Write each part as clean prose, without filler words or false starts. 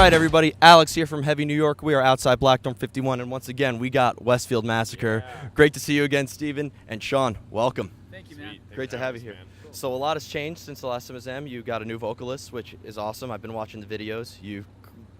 right, everybody. Alex here from Heavy New York. We are outside Blackthorn 51, and once again, we got Westfield Massacre. Yeah. Great to see you again, Steven. And Sean, welcome. Thank you, man. Great to have you here. So a lot has changed since the last MSM. You got a new vocalist, which is awesome. I've been watching the videos. You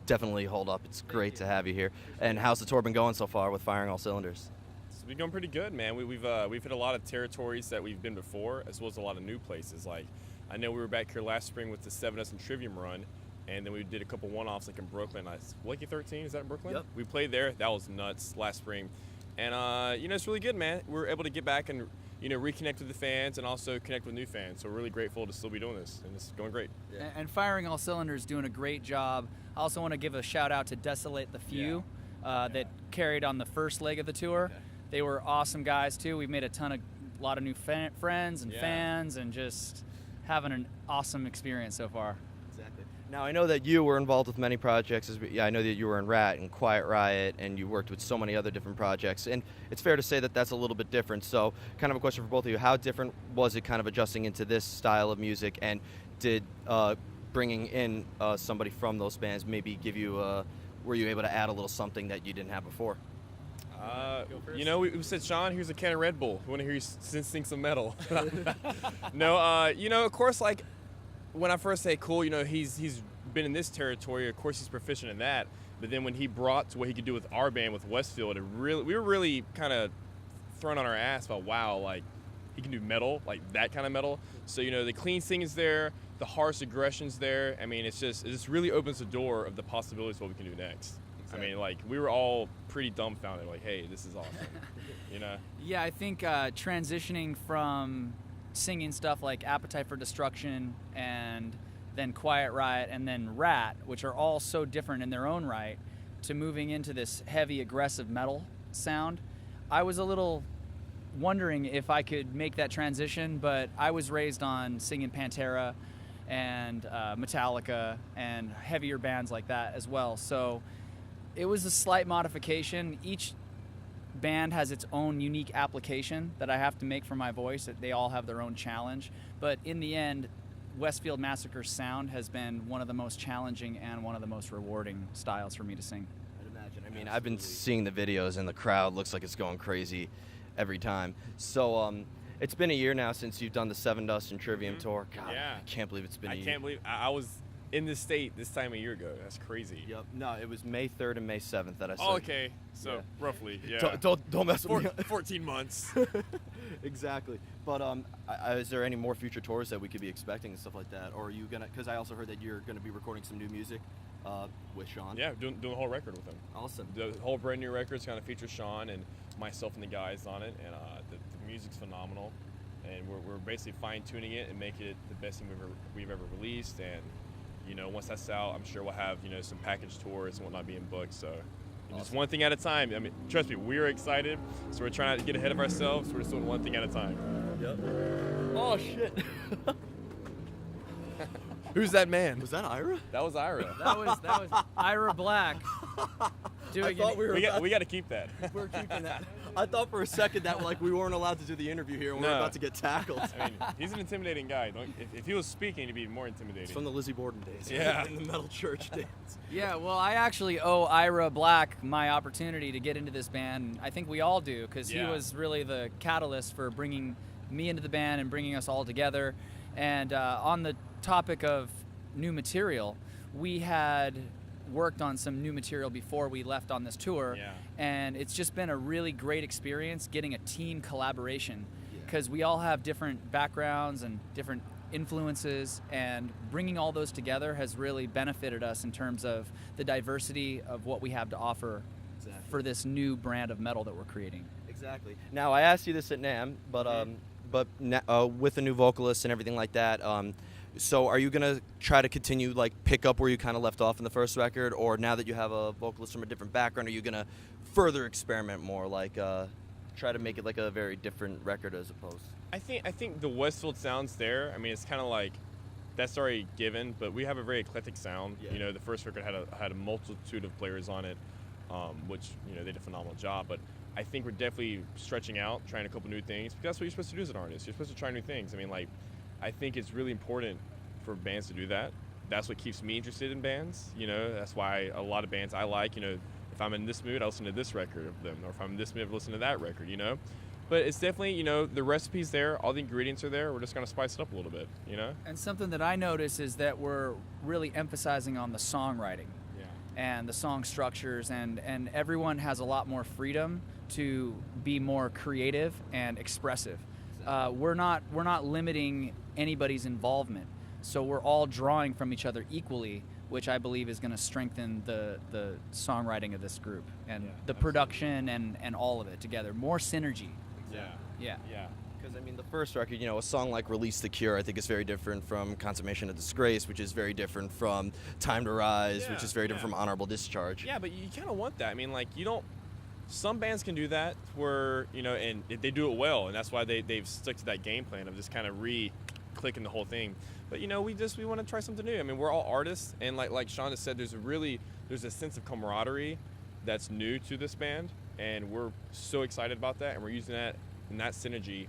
definitely hold up. It's great to have you here. And how's the tour been going so far with firing all cylinders? It's been going pretty good, man. We've hit a lot of territories that we've been before, as well as a lot of new places. Like, I know we were back here last spring with the 7S and Trivium run, and then we did a couple one-offs like in Brooklyn. Lucky 13, is that in Brooklyn? Yep. We played there. That was nuts last spring. And, it's really good, man. We're able to get back and, reconnect with the fans and also connect with new fans. So we're really grateful to still be doing this, and it's going great. Yeah. And Firing All Cylinders doing a great job. I also want to give a shout out to Desolate the Few that carried on the first leg of the tour. Okay. They were awesome guys too. We made a lot of new friends and fans, and just having an awesome experience so far. Exactly. Now, I know that you were involved with many projects. I know that you were in Rat and Quiet Riot, and you worked with so many other different projects. And it's fair to say that that's a little bit different. So kind of a question for both of you. How different was it kind of adjusting into this style of music? And did bringing in somebody from those bands maybe give you, were you able to add a little something that you didn't have before? We said, Seann, here's a can of Red Bull. We want to hear you sing some metal. No, of course, like, when I first say cool, he's been in this territory. Of course, he's proficient in that. But then when he brought to what he could do with our band, with Westfield, we were really kind of thrown on our ass about, wow, like, he can do metal, like that kind of metal. So, the clean singing's there, the harsh aggression's there. I mean, it just really opens the door of the possibilities of what we can do next. Exactly. I mean, like, we were all pretty dumbfounded, like, hey, this is awesome, Yeah, I think transitioning from singing stuff like Appetite for Destruction and then Quiet Riot and then Rat, which are all so different in their own right, to moving into this heavy, aggressive metal sound, I was a little wondering if I could make that transition, but I was raised on singing Pantera and Metallica and heavier bands like that as well. So it was a slight modification. Each band has its own unique application that I have to make for my voice. They all have their own challenge. But in the end, Westfield Massacre's sound has been one of the most challenging and one of the most rewarding styles for me to sing. I'd imagine. I mean, I've been seeing the videos, and the crowd looks like it's going crazy every time. So it's been a year now since you've done the Seven Dust and Trivium tour. God, yeah. I can't believe it's been a year. I can't believe I was in this state this time a year ago. That's crazy. Yep. No, it was May 3rd and May 7th that I saw. Oh, okay. So roughly, yeah. Don't mess with me. 14 months. Exactly. But is there any more future tours that we could be expecting and stuff like that? Or are you gonna? Because I also heard that you're gonna be recording some new music with Seann. Yeah, doing the whole record with him. Awesome. The whole brand new record's kind of features Seann and myself and the guys on it, and the music's phenomenal. And we're basically fine tuning it and making it the best thing we've ever released. And once that's out, I'm sure we'll have some package tours and whatnot being booked. So just one thing at a time. I mean, trust me, we're excited. So we're trying not to get ahead of ourselves. So we're just doing one thing at a time. Yep. Oh shit. Who's that man? Was that Ira? That was Ira. That was Ira Black. I thought we got to keep that. We're keeping that. I thought for a second that we weren't allowed to do the interview here and we were about to get tackled. I mean, he's an intimidating guy. If he was speaking, he'd be more intimidating. It's from the Lizzie Borden days. Yeah. In the metal church days. Yeah, well, I actually owe Ira Black my opportunity to get into this band. I think we all do, because he was really the catalyst for bringing me into the band and bringing us all together. And on the topic of new material, we had worked on some new material before we left on this tour, and it's just been a really great experience getting a team collaboration, because we all have different backgrounds and different influences, and bringing all those together has really benefited us in terms of the diversity of what we have to offer for this new brand of metal that we're creating. Exactly. Now, I asked you this at NAMM, but with the new vocalist and everything like that, so are you going to try to continue, like, pick up where you kind of left off in the first record, or now that you have a vocalist from a different background, are you going to further experiment more, like try to make it like a very different record as opposed? I think the Westfield sound's there. I mean, it's kind of like that's already given, but we have a very eclectic sound. Yeah. The first record had a multitude of players on it, which they did a phenomenal job. But I think we're definitely stretching out, trying a couple new things, because that's what you're supposed to do as an artist. You're supposed to try new things. I mean, like, I think it's really important for bands to do that. that's what keeps me interested in bands. You know, that's why a lot of bands I like, you know, if I'm in this mood, I listen to this record of them, or if I'm in this mood, I listen to that record, you know. But it's definitely, you know, the recipe's there, all the ingredients are there. We're just going to spice it up a little bit, you know? And something that I notice is that we're really emphasizing on the songwriting and the song structures, and everyone has a lot more freedom to be more creative and expressive. We're not limiting anybody's involvement, so we're all drawing from each other equally, which I believe is going to strengthen the songwriting of this group and the production and all of it together. More synergy. Yeah. Because, I mean, the first record, you know, a song like Release the Cure, I think is very different from Consummation of Disgrace, which is very different from Time to Rise, which is very different from Honorable Discharge. Yeah, but you kind of want that. I mean, like, you don't, some bands can do that where, you know, and they do it well, and that's why they've stuck to that game plan of just kind of re-clicking the whole thing. But, you know, we want to try something new. I mean, we're all artists, and like Sean has said, there's a sense of camaraderie that's new to this band, and we're so excited about that, and we're using that and that synergy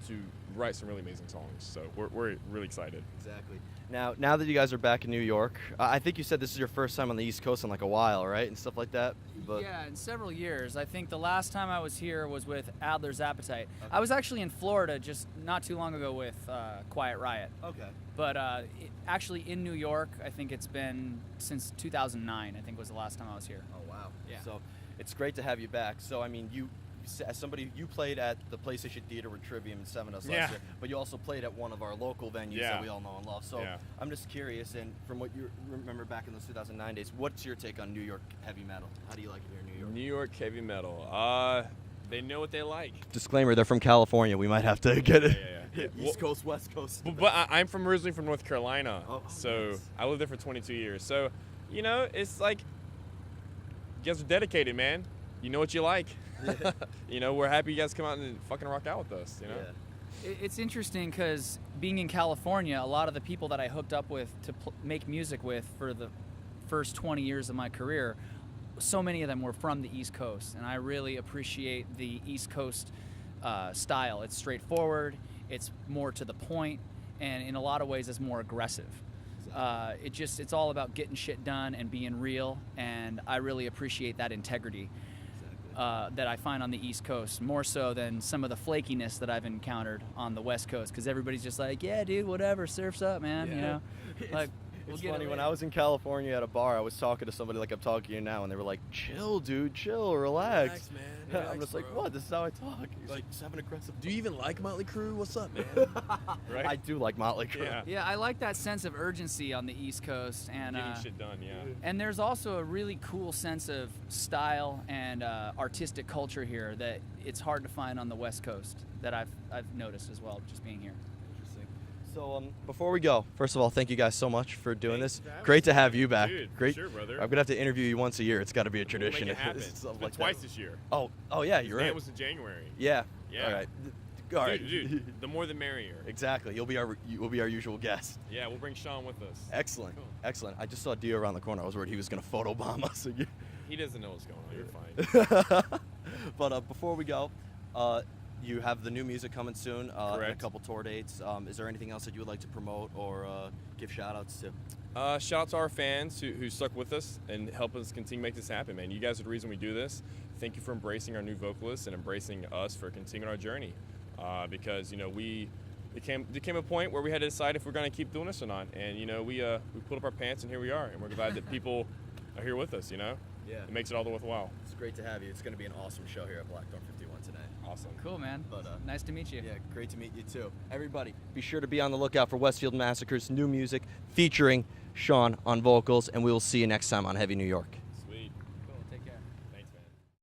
to write some really amazing songs. So we're really excited. Exactly. Now that you guys are back in New York, I think you said this is your first time on the East Coast in like a while, right? And stuff like that. But Yeah, in several years. I think the last time I was here was with Adler's Appetite. Okay. I was actually in Florida just not too long ago with Quiet Riot. Okay. But actually in New York, I think it's been since 2009, I think was the last time I was here. Oh, wow. Yeah. So it's great to have you back. So, I mean, as somebody, you played at the PlayStation Theater with Trivium and Seven Us last year, but you also played at one of our local venues that we all know and love. So I'm just curious, and from what you remember back in those 2009 days, what's your take on New York heavy metal? How do you like it here in New York? New York heavy metal. They know what they like. Disclaimer, they're from California. We might have to get it. Yeah. East Coast, West Coast. But I'm originally from North Carolina, so nice. I lived there for 22 years. So, you know, it's like, you guys are dedicated, man. You know what you like. You know, we're happy you guys come out and fucking rock out with us, you know? Yeah. It's interesting because being in California, a lot of the people that I hooked up with to make music with for the first 20 years of my career, so many of them were from the East Coast, and I really appreciate the East Coast style. It's straightforward, it's more to the point, and in a lot of ways it's more aggressive. It's all about getting shit done and being real, and I really appreciate that integrity that I find on the East Coast, more so than some of the flakiness that I've encountered on the West Coast, because everybody's just like, yeah, dude, whatever, surf's up, man, you know? Like, it's funny, when I was in California at a bar, I was talking to somebody like I'm talking to you now, and they were like, chill, dude, chill, relax. Man. I'm just like, what? This is how I talk. He's like, just have an aggressive. Do you even like Motley Crue? What's up, man? Right? I do like Motley Crue. Yeah, I like that sense of urgency on the East Coast, and getting shit done, and there's also a really cool sense of style and artistic culture here that it's hard to find on the West Coast, that I've noticed as well, just being here. So before we go, first of all, thank you guys so much for doing this. Great to have you back. Dude, great. Sure, brother. I'm gonna have to interview you once a year. It's got to be a tradition. We'll make it happen. It's like twice this year. Oh yeah, you're right. It was in January. Yeah. Yeah. All right. Dude, the more the merrier. Exactly. You will be our usual guest. Yeah, we'll bring Seann with us. Excellent. Cool. Excellent. I just saw Dio around the corner. I was worried he was gonna photobomb us. He doesn't know what's going on. You're fine. But before we go, you have the new music coming soon, and a couple tour dates. Is there anything else that you would like to promote or give shout-outs to? Shout out to our fans who stuck with us and help us continue to make this happen, man. You guys are the reason we do this. Thank you for embracing our new vocalists and embracing us for continuing our journey. Because, you know, there came a point where we had to decide if we're going to keep doing this or not. And, you know, we pulled up our pants and here we are. And we're glad that people are here with us, you know? Yeah. It makes it all the worthwhile. It's great to have you. It's going to be an awesome show here at Blackthorn 51 today. Awesome. Cool, man. But nice to meet you. Yeah, great to meet you too. Everybody, be sure to be on the lookout for Westfield Massacre's new music featuring Seann on vocals, and we will see you next time on Heavy New York.